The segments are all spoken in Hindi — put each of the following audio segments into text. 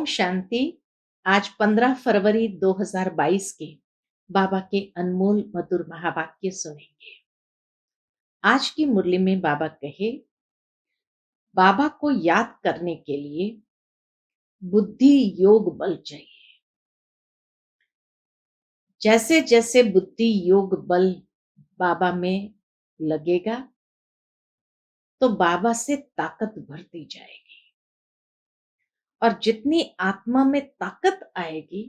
ओम शांति। आज 15 फरवरी 2022 के बाबा के अनमोल मधुर महावाक्य सुनेंगे। आज की मुरली में बाबा कहे, बाबा को याद करने के लिए बुद्धि योग बल चाहिए। जैसे जैसे बुद्धि योग बल बाबा में लगेगा तो बाबा से ताकत बढ़ती जाएगी, और जितनी आत्मा में ताकत आएगी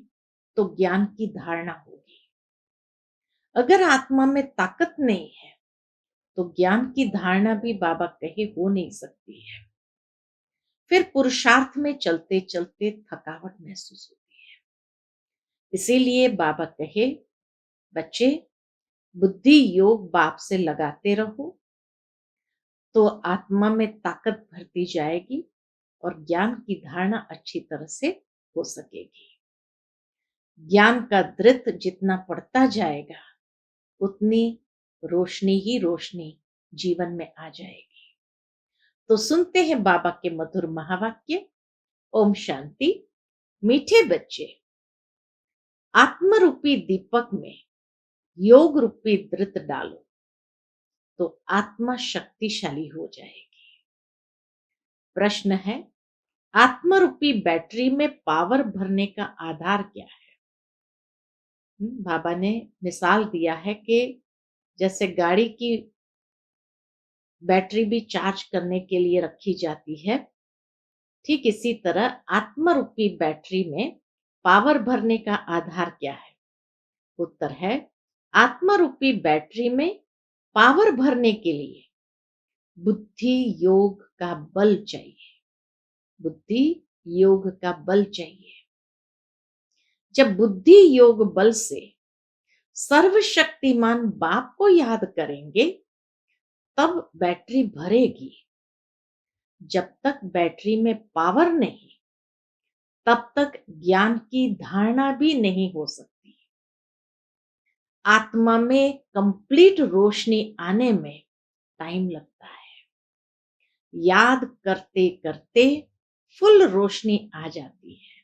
तो ज्ञान की धारणा होगी। अगर आत्मा में ताकत नहीं है तो ज्ञान की धारणा भी बाबा कहे हो नहीं सकती है। फिर पुरुषार्थ में चलते चलते थकावट महसूस होती है। इसीलिए बाबा कहे, बच्चे बुद्धि योग बाप से लगाते रहो तो आत्मा में ताकत भरती जाएगी और ज्ञान की धारणा अच्छी तरह से हो सकेगी। ज्ञान का दृत जितना पड़ता जाएगा उतनी रोशनी ही रोशनी जीवन में आ जाएगी। तो सुनते हैं बाबा के मधुर महावाक्य। ओम शांति। मीठे बच्चे, आत्म रूपी दीपक में योग रूपी दृत डालो तो आत्मा शक्तिशाली हो जाएगी। प्रश्न है, आत्म रूपी बैटरी में पावर भरने का आधार क्या है? बाबा ने मिसाल दिया है कि जैसे गाड़ी की बैटरी भी चार्ज करने के लिए रखी जाती है, ठीक इसी तरह आत्म रूपी बैटरी में पावर भरने का आधार क्या है? उत्तर है, आत्म रूपी बैटरी में पावर भरने के लिए बुद्धि योग का बल चाहिए। बुद्धि योग का बल चाहिए। जब बुद्धि योग बल से सर्वशक्तिमान बाप को याद करेंगे तब बैटरी भरेगी। जब तक बैटरी में पावर नहीं तब तक ज्ञान की धारणा भी नहीं हो सकती। आत्मा में कंप्लीट रोशनी आने में टाइम लगता है। याद करते करते फुल रोशनी आ जाती है।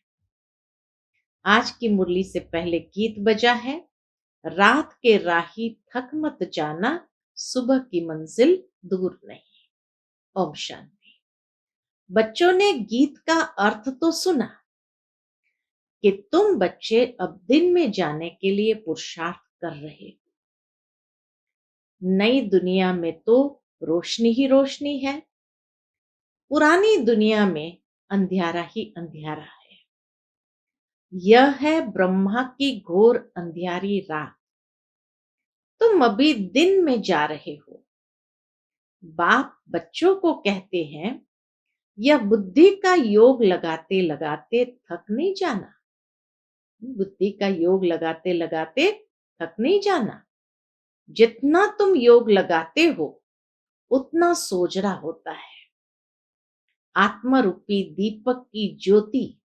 आज की मुरली से पहले गीत बजा है, रात के राही थक मत जाना, सुबह की मंजिल दूर नहीं। ओम शांति। बच्चों ने गीत का अर्थ तो सुना कि तुम बच्चे अब दिन में जाने के लिए पुरुषार्थ कर रहे हो। नई दुनिया में तो रोशनी ही रोशनी है, पुरानी दुनिया में अंधियारा ही अंधियारा है। यह है ब्रह्मा की घोर अंधियारी रात। तुम अभी दिन में जा रहे हो। बाप बच्चों को कहते हैं, यह बुद्धि का योग लगाते लगाते थक नहीं जाना। बुद्धि का योग लगाते लगाते थक नहीं जाना। जितना तुम योग लगाते हो उतना सोजरा होता है। आत्मा रूपी दीपक की ज्योति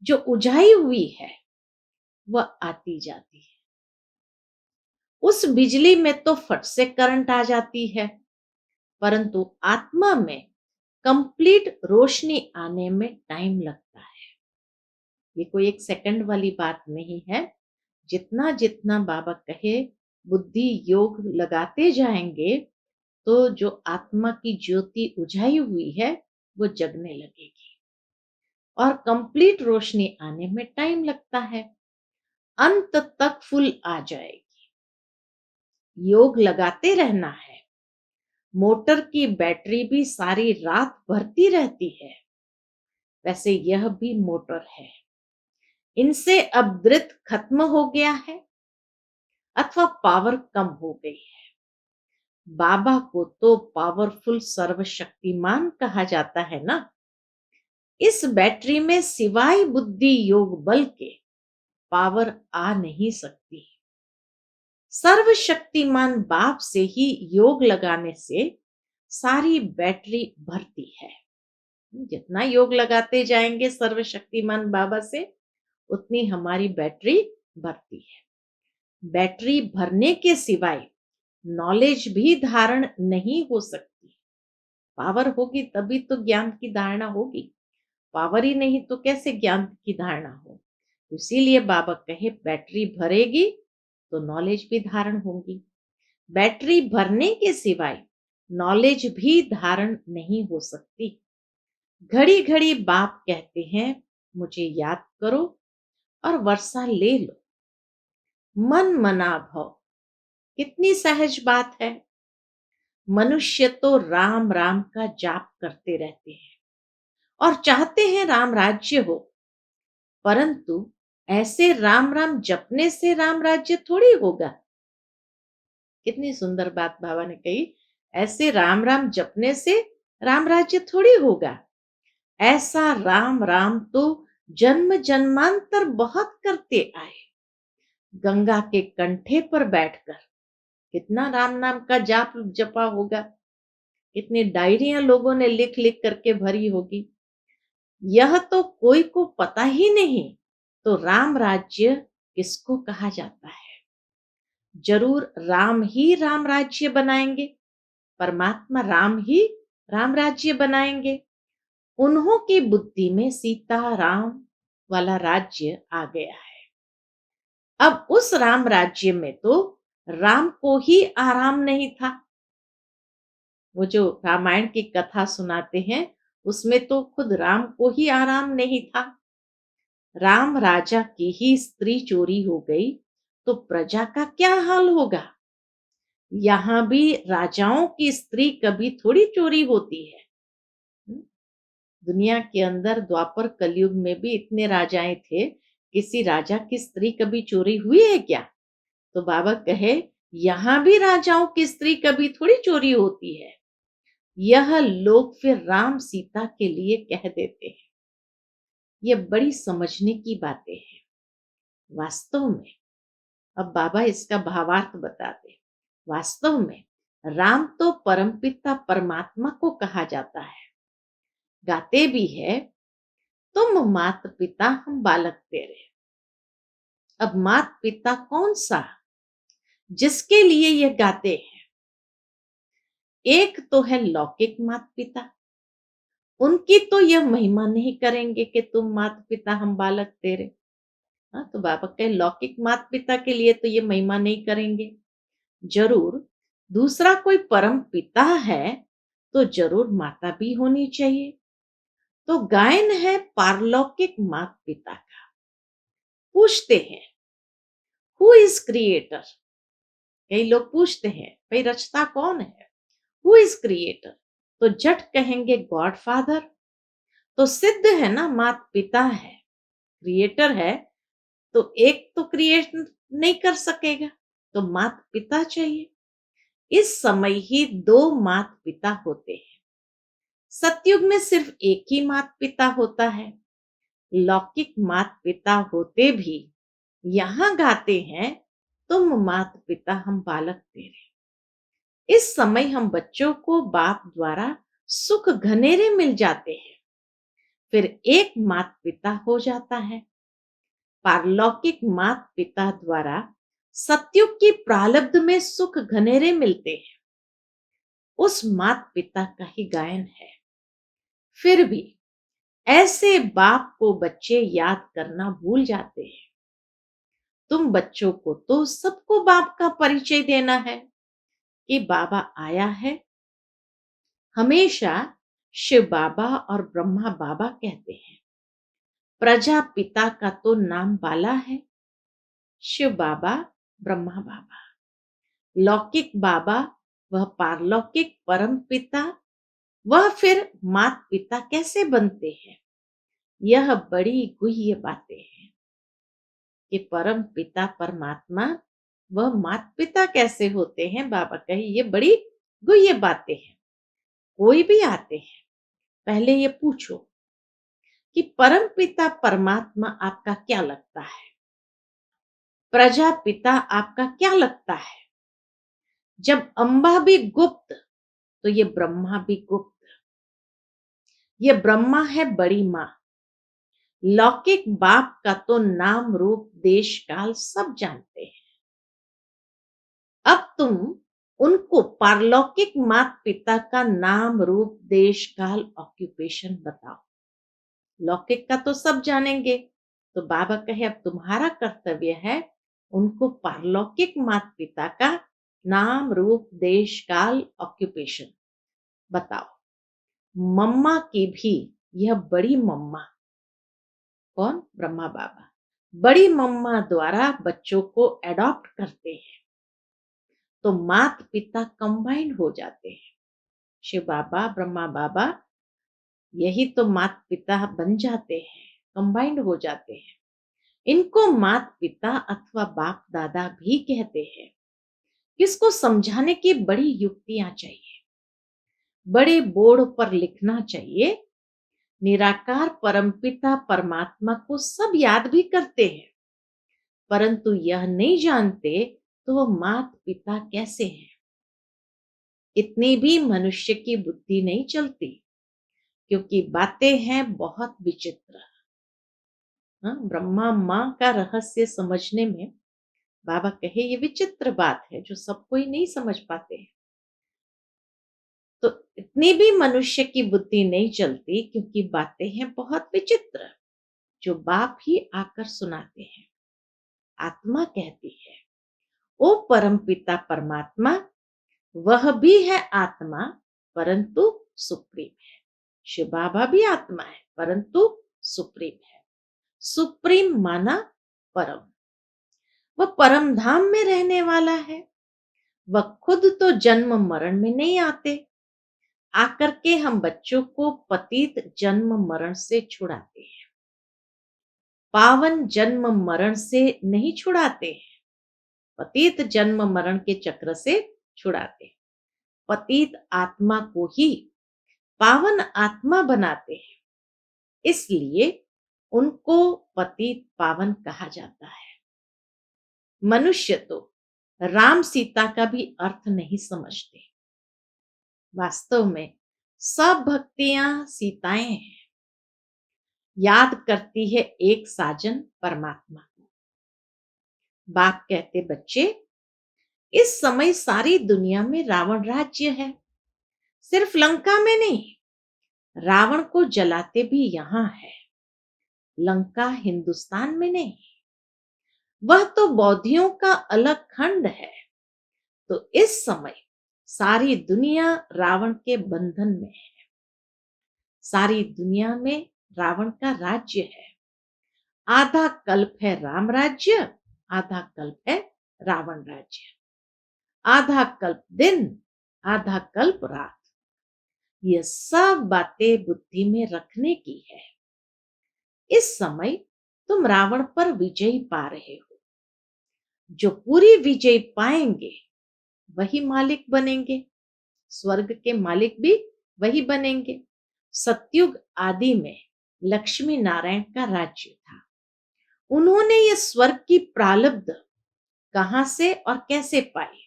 जो उजाई हुई है वह आती जाती है। उस बिजली में तो फट से करंट आ जाती है, परंतु आत्मा में कंप्लीट रोशनी आने में टाइम लगता है। ये कोई एक सेकंड वाली बात नहीं है। जितना जितना बाबा कहे बुद्धि योग लगाते जाएंगे तो जो आत्मा की ज्योति उजाई हुई है वो जगने लगेगी, और कंप्लीट रोशनी आने में टाइम लगता है। अंत तक फुल आ जाएगी। योग लगाते रहना है। मोटर की बैटरी भी सारी रात भरती रहती है, वैसे यह भी मोटर है। इनसे अब दृत खत्म हो गया है अथवा पावर कम हो गई है। बाबा को तो पावरफुल सर्वशक्तिमान कहा जाता है ना। इस बैटरी में सिवाय बुद्धि योग बल के पावर आ नहीं सकती। सर्वशक्तिमान बाप से ही योग लगाने से सारी बैटरी भरती है। जितना योग लगाते जाएंगे सर्वशक्तिमान बाबा से उतनी हमारी बैटरी भरती है। बैटरी भरने के सिवाय नॉलेज भी धारण नहीं हो सकती। पावर होगी तभी तो ज्ञान की धारणा होगी। पावर ही नहीं तो कैसे ज्ञान की धारणा हो। इसीलिए बाबा कहे बैटरी भरेगी तो नॉलेज भी धारण होगी। बैटरी भरने के सिवाय नॉलेज भी धारण नहीं हो सकती। घड़ी घड़ी बाप कहते हैं मुझे याद करो और वर्षा ले लो। मन मना भव, कितनी सहज बात है। मनुष्य तो राम राम का जाप करते रहते हैं और चाहते हैं राम राज्य हो, परंतु ऐसे राम राम जपने से राम राज्य थोड़ी होगा। कितनी सुंदर बात बाबा ने कही, ऐसे राम राम जपने से राम राज्य थोड़ी होगा। ऐसा राम राम तो जन्म जन्मांतर बहुत करते आए। गंगा के कंठे पर बैठकर कितना राम नाम का जाप जपा होगा, कितनी डायरियां लोगों ने लिख लिख करके भरी होगी। यह तो कोई को पता ही नहीं तो राम राज्य किसको कहा जाता है। जरूर राम ही राम राज्य बनाएंगे, परमात्मा राम ही राम राज्य बनाएंगे। उन्हों की बुद्धि में सीता राम वाला राज्य आ गया है। अब उस राम राज्य में तो राम को ही आराम नहीं था। वो जो रामायण की कथा सुनाते हैं उसमें तो खुद राम को ही आराम नहीं था। राम राजा की ही स्त्री चोरी हो गई तो प्रजा का क्या हाल होगा। यहां भी राजाओं की स्त्री कभी थोड़ी चोरी होती है। दुनिया के अंदर द्वापर कलयुग में भी इतने राजाएं थे, किसी राजा की स्त्री कभी चोरी हुई है क्या। तो बाबा कहे यहां भी राजाओं की स्त्री कभी थोड़ी चोरी होती है। यह लोग फिर राम सीता के लिए कह देते हैं। ये बड़ी समझने की बातें हैं वास्तव में। अब बाबा इसका भावार्थ बताते। वास्तव में राम तो परमपिता परमात्मा को कहा जाता है। गाते भी है तुम मात पिता हम बालक तेरे। अब मात पिता कौन सा जिसके लिए ये गाते हैं। एक तो है लौकिक मात पिता, उनकी तो यह महिमा नहीं करेंगे कि तुम मात पिता हम बालक तेरे। हाँ, तो बाबा कहे लौकिक मात पिता के लिए तो ये महिमा नहीं करेंगे। जरूर दूसरा कोई परम पिता है तो जरूर माता भी होनी चाहिए। तो गायन है पारलौकिक मात पिता का। पूछते हैं हु इज क्रिएटर। कई लोग पूछते हैं भाई रचता कौन है, हु इज क्रिएटर। तो जट कहेंगे गॉड फादर। तो सिद्ध है ना मात पिता है, क्रिएटर है तो एक तो क्रिएट नहीं कर सकेगा, तो मात पिता चाहिए। इस समय ही दो मात पिता होते हैं। सतयुग में सिर्फ एक ही मात पिता होता है। लौकिक मात पिता होते भी यहां गाते हैं तुम मात पिता हम बालक तेरे। इस समय हम बच्चों को बाप द्वारा सुख घनेरे मिल जाते हैं, फिर एक मात पिता हो जाता है। पारलौकिक मात पिता द्वारा सतयुग की प्रारब्ध में सुख घनेरे मिलते हैं, उस मात पिता का ही गायन है। फिर भी ऐसे बाप को बच्चे याद करना भूल जाते हैं। तुम बच्चों को तो सबको बाप का परिचय देना है कि बाबा आया है। हमेशा शिव बाबा और ब्रह्मा बाबा कहते हैं। प्रजापिता का तो नाम बाला है, शिव बाबा ब्रह्मा बाबा। लौकिक बाबा वह पारलौकिक परम पिता, वह फिर मात पिता कैसे बनते हैं। यह बड़ी गुह्य बातें हैं कि परम पिता परमात्मा वह मात पिता कैसे होते हैं। बाबा कहे ये बड़ी गुह्य बातें हैं। कोई भी आते हैं पहले ये पूछो कि परम पिता परमात्मा आपका क्या लगता है, प्रजापिता आपका क्या लगता है। जब अम्बा भी गुप्त तो ये ब्रह्मा भी गुप्त। ये ब्रह्मा है बड़ी मां। लौकिक बाप का तो नाम रूप देश काल सब जानते हैं। अब तुम उनको पारलौकिक मात पिता का नाम रूप देश काल ऑक्यूपेशन बताओ। लौकिक का तो सब जानेंगे। तो बाबा कहे अब तुम्हारा कर्तव्य है उनको पारलौकिक माता पिता का नाम, रूप, देश, काल, ऑक्यूपेशन बताओ। मम्मा की भी, यह बड़ी मम्मा, कौन? ब्रह्मा बाबा, बड़ी मम्मा द्वारा बच्चों को एडॉप्ट करते हैं तो माता पिता कंबाइंड हो जाते हैं। शिव बाबा, ब्रह्मा बाबा, यही तो माता पिता बन जाते हैं, कंबाइंड हो जाते हैं। इनको माता पिता अथवा बाप दादा भी कहते हैं। किसको समझाने की बड़ी युक्तियां चाहिए, बड़े बोर्ड पर लिखना चाहिए। निराकार परमपिता परमात्मा को सब याद भी करते हैं, परंतु यह नहीं जानते तो वो माता पिता कैसे हैं। इतनी भी मनुष्य की बुद्धि नहीं चलती, क्योंकि बातें हैं बहुत विचित्र। हाँ, ब्रह्मा माँ का रहस्य समझने में बाबा कहे ये विचित्र बात है जो सब कोई नहीं समझ पाते हैं। तो इतनी भी मनुष्य की बुद्धि नहीं चलती, क्योंकि बातें हैं बहुत विचित्र जो बाप ही आकर सुनाते हैं। आत्मा कहती है ओ परमपिता परमात्मा, वह भी है आत्मा परंतु सुप्रीम है। शिव बाबा भी आत्मा है परंतु सुप्रीम है। सुप्रीम माना परम, वह परम धाम में रहने वाला है। वह खुद तो जन्म मरण में नहीं आते, आकर के हम बच्चों को पतित जन्म मरण से छुड़ाते हैं। पावन जन्म मरण से नहीं छुड़ाते, पतित जन्म मरण के चक्र से छुड़ाते। पतित आत्मा को ही पावन आत्मा बनाते हैं, इसलिए उनको पतित पावन कहा जाता है। मनुष्य तो राम सीता का भी अर्थ नहीं समझते। वास्तव में सब भक्तियां सीताएं हैं, याद करती है एक साजन परमात्मा को। बाप कहते बच्चे इस समय सारी दुनिया में रावण राज्य है, सिर्फ लंका में नहीं, रावण को जलाते भी यहां है। लंका हिंदुस्तान में नहीं, वह तो बौद्धियों का अलग खंड है। तो इस समय सारी दुनिया रावण के बंधन में है। सारी दुनिया में रावण का राज्य है। आधा कल्प है राम राज्य, आधा कल्प है रावण राज्य। आधा कल्प दिन, आधा कल्प रात। ये सब बातें बुद्धि में रखने की है। इस समय तुम रावण पर विजय पा रहे हो। जो पूरी विजय पाएंगे वही मालिक बनेंगे, स्वर्ग के मालिक भी वही बनेंगे। सतयुग आदि में लक्ष्मी नारायण का राज्य था। उन्होंने ये स्वर्ग की प्रालब्ध कहां से और कैसे पाई?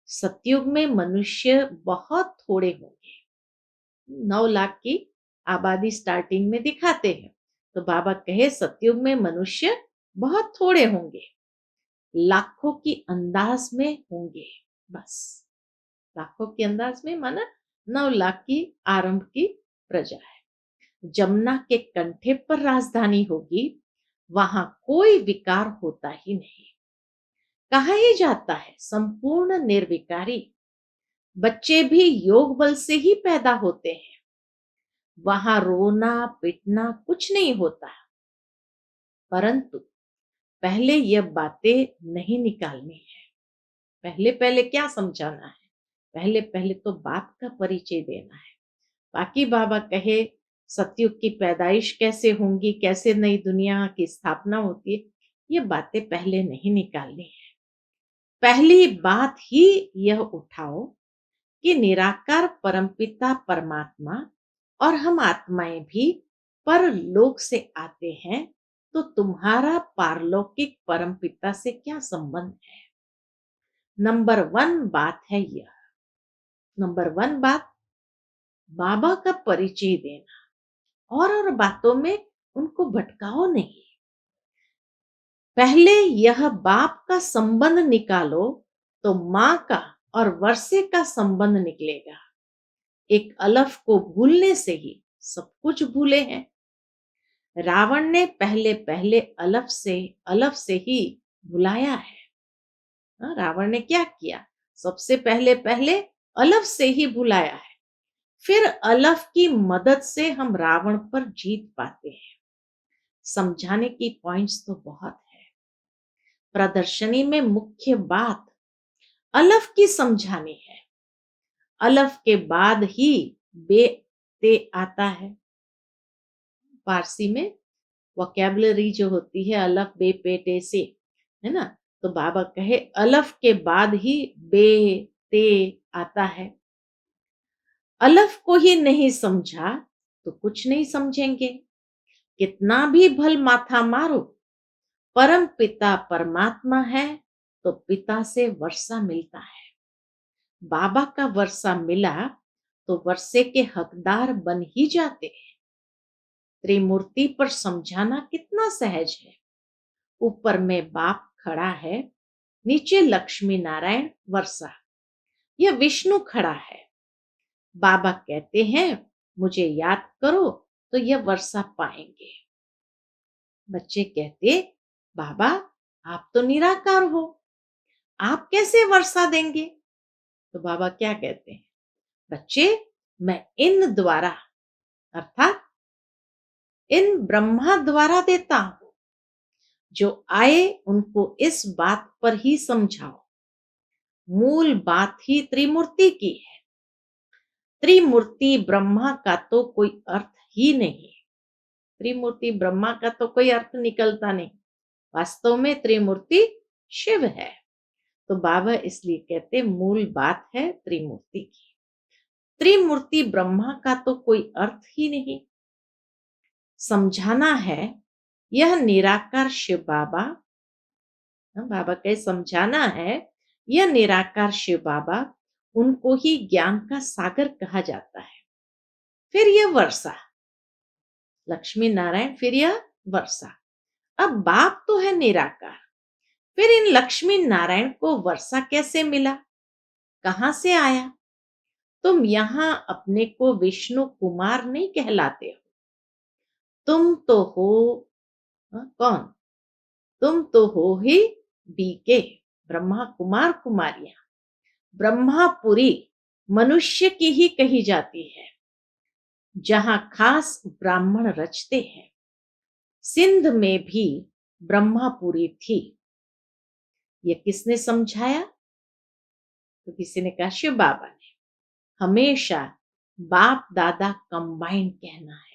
सतयुग में मनुष्य बहुत थोड़े होंगे, 9 लाख की आबादी स्टार्टिंग में दिखाते हैं। तो बाबा कहे सतयुग में मनुष्य बहुत थोड़े होंगे, लाखों की अंदाज में होंगे। बस लाखों के अंदाज में माना 9 लाख की आरंभ की प्रजा है। जमुना के कंठे पर राजधानी होगी, वहां कोई विकार होता ही नहीं। कहा ही जाता है संपूर्ण निर्विकारी। बच्चे भी योग बल से ही पैदा होते हैं, वहां रोना पिटना कुछ नहीं होता। परंतु पहले यह बातें नहीं निकालनी है। पहले पहले क्या समझाना है? पहले पहले तो बाप का परिचय देना है। बाकी बाबा कहे सतयुग की पैदाइश कैसे होंगी, कैसे नई दुनिया की स्थापना होती है, ये बातें पहले नहीं निकालनी है। पहली बात ही यह उठाओ कि निराकार परमपिता परमात्मा और हम आत्माएं भी परलोक से आते हैं, तो तुम्हारा पारलौकिक परमपिता से क्या संबंध है? नंबर 1 बात है यह। नंबर 1 बात बाबा का परिचय देना, और बातों में उनको भटकाओ नहीं। पहले यह बाप का संबंध निकालो तो माँ का और वर्षे का संबंध निकलेगा। एक अलफ को भूलने से ही सब कुछ भूले हैं। रावण ने पहले पहले अलफ से ही बुलाया है। हाँ, रावण ने क्या किया? सबसे पहले पहले अलफ से ही बुलाया है। फिर अलफ की मदद से हम रावण पर जीत पाते हैं। समझाने की पॉइंट्स तो बहुत है। प्रदर्शनी में मुख्य बात अलफ की समझानी है। अलफ के बाद ही बे ते आता है। फारसी में वोकैबुलरी जो होती है अलफ बे पे टे से, है ना? तो बाबा कहे अलफ के बाद ही बे ते आता है। अलफ को ही नहीं समझा तो कुछ नहीं समझेंगे। कितना भी भल माथा मारो, परम पिता परमात्मा है तो पिता से वर्षा मिलता है। बाबा का वर्षा मिला तो वर्षे के हकदार बन ही जाते हैं। त्रिमूर्ति पर समझाना कितना सहज है। ऊपर में बाप खड़ा है, नीचे लक्ष्मी नारायण वर्षा, यह विष्णु खड़ा है। बाबा कहते हैं मुझे याद करो तो यह वर्षा पाएंगे। बच्चे कहते बाबा आप तो निराकार हो, आप कैसे वर्षा देंगे? तो बाबा क्या कहते हैं? बच्चे मैं इन द्वारा अर्थात इन ब्रह्मा द्वारा देता हूं। जो आए उनको इस बात पर ही समझाओ। मूल बात ही त्रिमूर्ति की है। त्रिमूर्ति ब्रह्मा का तो कोई अर्थ ही नहीं। त्रिमूर्ति ब्रह्मा का तो कोई अर्थ निकलता नहीं। वास्तव में त्रिमूर्ति शिव है। तो बाबा इसलिए कहते मूल बात है त्रिमूर्ति की। त्रिमूर्ति ब्रह्मा का तो कोई अर्थ ही नहीं। समझाना है यह निराकार शिव बाबा। बाबा कहे समझाना है यह निराकार शिव बाबा, उनको ही ज्ञान का सागर कहा जाता है। फिर यह वर्षा लक्ष्मी नारायण, फिर यह वर्षा। अब बाप तो है निराकार, फिर इन लक्ष्मी नारायण को वर्षा कैसे मिला? कहां से आया? तुम यहां अपने को विष्णु कुमार नहीं कहलाते हो। तुम तो हो कौन? तुम तो हो ही बीके ब्रह्मा कुमार कुमारियां। ब्रह्मापुरी मनुष्य की ही कही जाती है, जहां खास ब्राह्मण रचते हैं। सिंध में भी ब्रह्मापुरी थी। ये किसने समझाया? तो किसी ने कहा शिव बाबा ने। हमेशा बाप दादा कंबाइंड कहना है।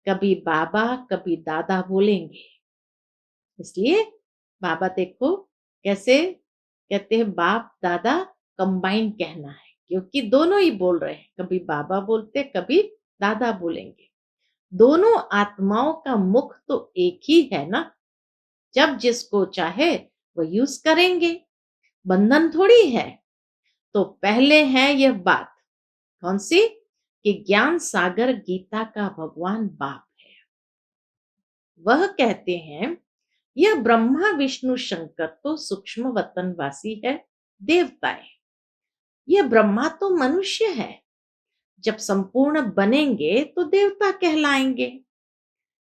कभी बाबा कभी दादा बोलेंगे। इसलिए बाबा देखो कैसे कहते हैं बाप दादा कंबाइंड कहना है, क्योंकि दोनों ही बोल रहे हैं। कभी बाबा बोलते कभी दादा बोलेंगे। दोनों आत्माओं का मुख तो एक ही है ना। जब जिसको चाहे वो यूज करेंगे, बंधन थोड़ी है। तो पहले है यह बात कौन सी कि ज्ञान सागर गीता का भगवान बाप है। वह कहते हैं यह ब्रह्मा विष्णु शंकर तो सूक्ष्म वतनवासी है, देवताएं। यह ब्रह्मा तो मनुष्य है, जब संपूर्ण बनेंगे तो देवता कहलाएंगे।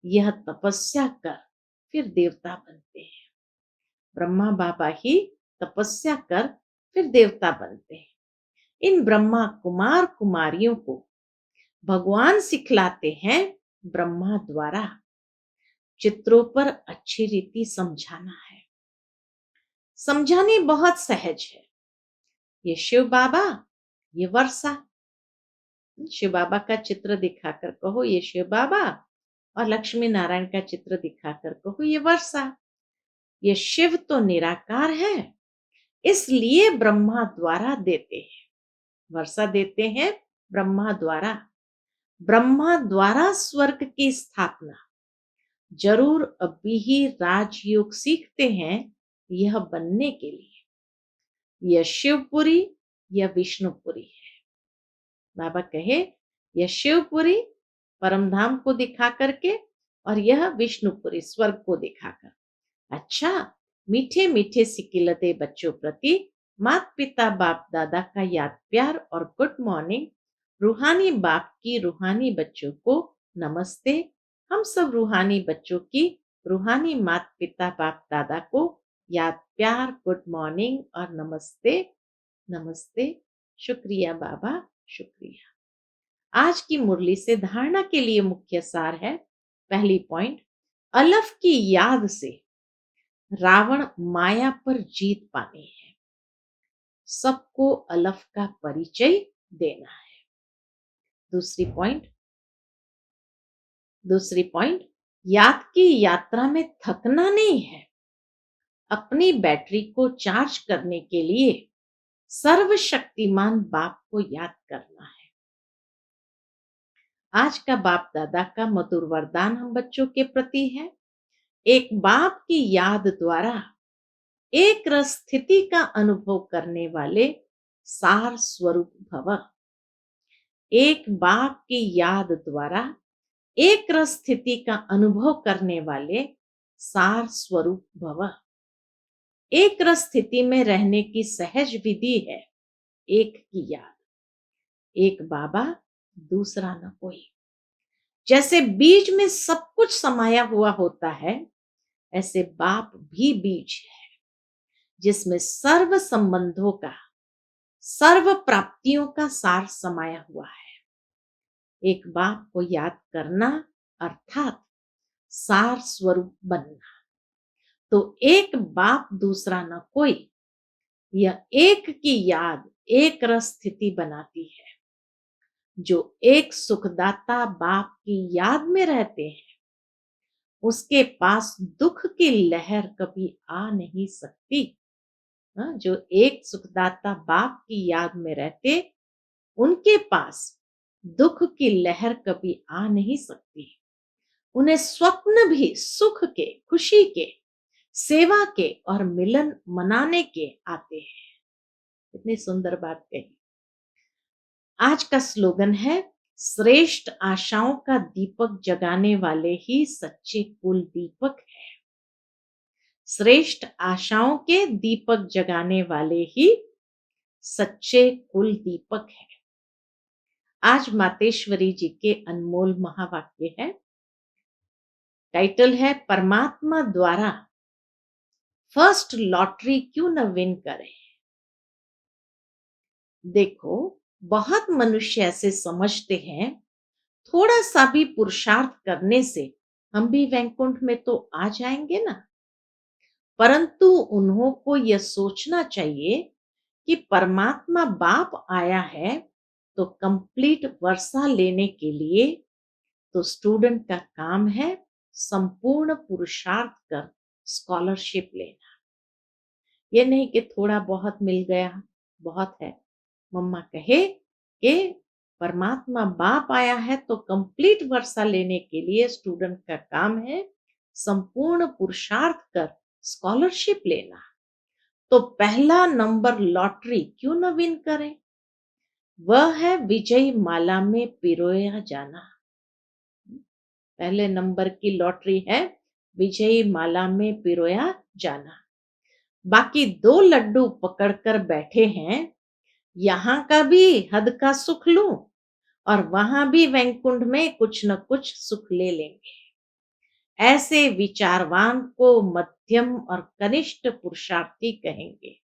यह तपस्या कर फिर देवता बनते हैं। ब्रह्मा बाबा ही तपस्या कर फिर देवता बनते हैं। इन ब्रह्मा कुमार कुमारियों को भगवान सिखलाते हैं ब्रह्मा द्वारा। चित्रों पर अच्छी रीति समझाना है। समझानी बहुत सहज है। ये शिव बाबा, ये वर्षा। शिव बाबा का चित्र दिखाकर कहो ये शिव बाबा, और लक्ष्मी नारायण का चित्र दिखाकर कहो ये वर्षा। ये शिव तो निराकार है, इसलिए ब्रह्मा द्वारा देते हैं। वर्षा देते हैं ब्रह्मा द्वारा। ब्रह्मा द्वारा स्वर्ग की स्थापना। जरूर अभी ही राजयोग सीखते हैं यह बनने के लिए। यह शिवपुरी यह विष्णुपुरी है। बाबा कहे यह शिवपुरी परमधाम को दिखा करके, और यह विष्णुपुरी स्वर्ग को दिखाकर। अच्छा, मीठे मीठे सिकिलते बच्चों प्रति माता पिता बाप दादा का याद प्यार और गुड मॉर्निंग। रूहानी बाप की रूहानी बच्चों को नमस्ते, हम सब रूहानी बच्चों की रूहानी माता पिता बाप दादा को याद प्यार गुड मॉर्निंग और नमस्ते। नमस्ते। शुक्रिया बाबा, शुक्रिया। आज की मुरली से धारणा के लिए मुख्य सार है। पहली पॉइंट, अलफ की याद से रावण माया पर जीत पानी है। सबको अलफ का परिचय देना है। दूसरी पॉइंट, याद की यात्रा में थकना नहीं है। अपनी बैटरी को चार्ज करने के लिए सर्वशक्तिमान बाप को याद करना है। आज का बाप दादा का मधुर वरदान हम बच्चों के प्रति है। एक बाप की याद द्वारा एक रस स्थिति का अनुभव करने वाले सार स्वरूप भव। एक बाप की याद द्वारा एक रस स्थिति का अनुभव करने वाले सार स्वरूप भव। एक रस स्थिति में रहने की सहज विधि है एक की याद। एक बाबा दूसरा न कोई। जैसे बीज में सब कुछ समाया हुआ होता है, ऐसे बाप भी बीज है जिसमें सर्व संबंधों का, सर्व प्राप्तियों का सार समाया हुआ है। एक बाप को याद करना अर्थात सार स्वरूप बनना। तो एक बाप दूसरा न कोई, यह एक की याद एक रस स्थिति बनाती है। जो एक सुखदाता बाप की याद में रहते हैं, उसके पास दुख की लहर कभी आ नहीं सकती। जो एक सुखदाता बाप की याद में रहते, उनके पास दुख की लहर कभी आ नहीं सकती। उन्हें स्वप्न भी सुख के, खुशी के, सेवा के और मिलन मनाने के आते हैं। कितनी सुंदर बात कही। आज का स्लोगन है, श्रेष्ठ आशाओं का दीपक जगाने वाले ही सच्चे कुल दीपक है। श्रेष्ठ आशाओं के दीपक जगाने वाले ही सच्चे कुल दीपक है। आज मातेश्वरी जी के अनमोल महावाक्य है। टाइटल है, परमात्मा द्वारा फर्स्ट लॉटरी क्यों न विन करें। देखो, बहुत मनुष्य ऐसे समझते हैं, थोड़ा सा भी पुरुषार्थ करने से हम भी वैकुंठ में तो आ जाएंगे ना। परंतु उन्हों को यह सोचना चाहिए कि परमात्मा बाप आया है तो कंप्लीट वर्षा लेने के लिए, तो स्टूडेंट का काम है संपूर्ण पुरुषार्थ कर स्कॉलरशिप लेना। ये नहीं कि थोड़ा बहुत मिल गया बहुत है। मम्मा कहे कि परमात्मा बाप आया है तो कंप्लीट वर्षा लेने के लिए स्टूडेंट का काम है संपूर्ण पुरुषार्थ कर स्कॉलरशिप लेना। तो पहला नंबर लॉटरी क्यों न विन करें। वह है विजय माला में पिरोया जाना। पहले नंबर की लॉटरी है विजयी माला में पिरोया जाना। बाकी दो लड्डू पकड़कर बैठे हैं, यहां का भी हद का सुख लूं और वहां भी वैकुंठ में कुछ न कुछ सुख ले लेंगे। ऐसे विचारवान को मध्यम और कनिष्ठ पुरुषार्थी कहेंगे,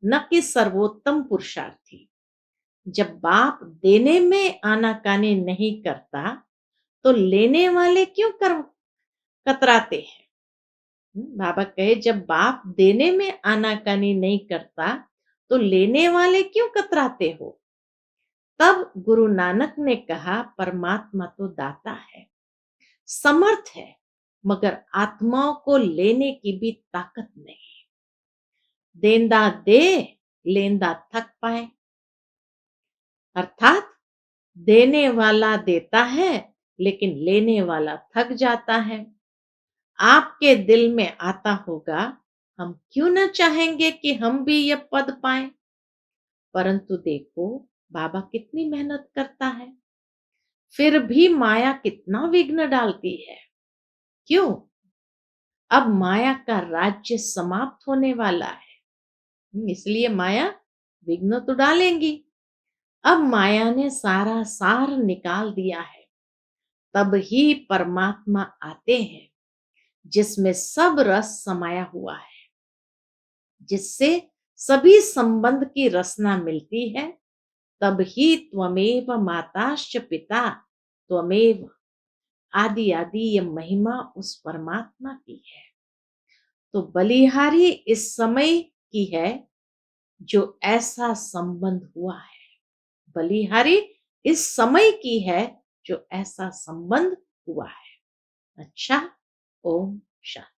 न कि सर्वोत्तम पुरुषार्थी। जब बाप देने में आनाकानी नहीं करता तो लेने वाले क्यों कतराते हैं। बाबा कहे, जब बाप देने में आनाकानी नहीं करता तो लेने वाले क्यों कतराते हो। तब गुरु नानक ने कहा, परमात्मा तो दाता है, समर्थ है, मगर आत्माओं को लेने की भी ताकत नहीं। देंदा दे, लेंदा थक पाए। अर्थात देने वाला देता है लेकिन लेने वाला थक जाता है। आपके दिल में आता होगा, हम क्यों न चाहेंगे कि हम भी यह पद पाएं। परंतु देखो बाबा कितनी मेहनत करता है, फिर भी माया कितना विघ्न डालती है। क्यों? अब माया का राज्य समाप्त होने वाला है, इसलिए माया विघ्न तो डालेंगी। अब माया ने सारा सार निकाल दिया है, तब ही परमात्मा आते हैं, जिसमें सब रस समाया हुआ है, जिससे सभी संबंध की रसना मिलती है। तब ही त्वमेव माताश्च पिता त्वमेव, आदि आदि ये महिमा उस परमात्मा की है। तो बलिहारी इस समय की है जो ऐसा संबंध हुआ है। बलिहारी इस समय की है जो ऐसा संबंध हुआ है। अच्छा, ओम शांति।